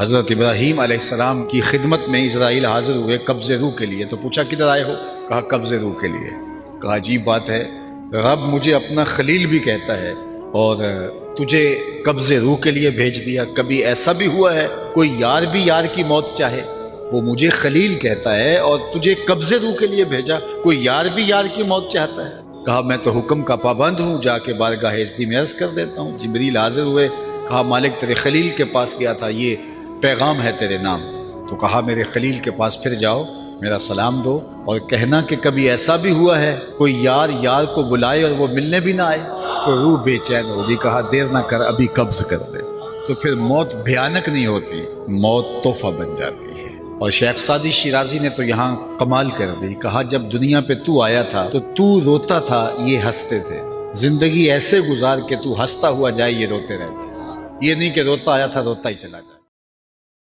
حضرت ابراہیم علیہ السلام کی خدمت میں اسرائیل حاضر ہوئے قبض روح کے لیے، تو پوچھا کدھر آئے ہو؟ کہا قبض روح کے لیے۔ کہا عجیب بات ہے، رب مجھے اپنا خلیل بھی کہتا ہے اور تجھے قبض روح کے لیے بھیج دیا۔ کبھی ایسا بھی ہوا ہے کوئی یار بھی یار کی موت چاہے؟ وہ مجھے خلیل کہتا ہے اور تجھے قبض روح کے لیے بھیجا، کوئی یار بھی یار کی موت چاہتا ہے؟ کہا میں تو حکم کا پابند ہوں، جا کے بارگاہ عزتی میں عرض کر دیتا ہوں۔ جبریل حاضر ہوئے، کہا مالک تیرے خلیل کے پاس گیا تھا، یہ پیغام ہے تیرے نام۔ تو کہا میرے خلیل کے پاس پھر جاؤ، میرا سلام دو اور کہنا کہ کبھی ایسا بھی ہوا ہے کوئی یار یار کو بلائے اور وہ ملنے بھی نہ آئے تو روح بے چین ہوگی۔ کہا دیر نہ کر، ابھی قبض کر دے۔ تو پھر موت بھیانک نہیں ہوتی، موت تحفہ بن جاتی ہے۔ اور شیخ سعدی شیرازی نے تو یہاں کمال کر دی، کہا جب دنیا پہ تو آیا تھا تو تو روتا تھا، یہ ہنستے تھے۔ زندگی ایسے گزار کہ تو ہنستا ہوا جائے، یہ روتے رہتے، یہ نہیں کہ روتا آیا تھا روتا ہی چلا جائے۔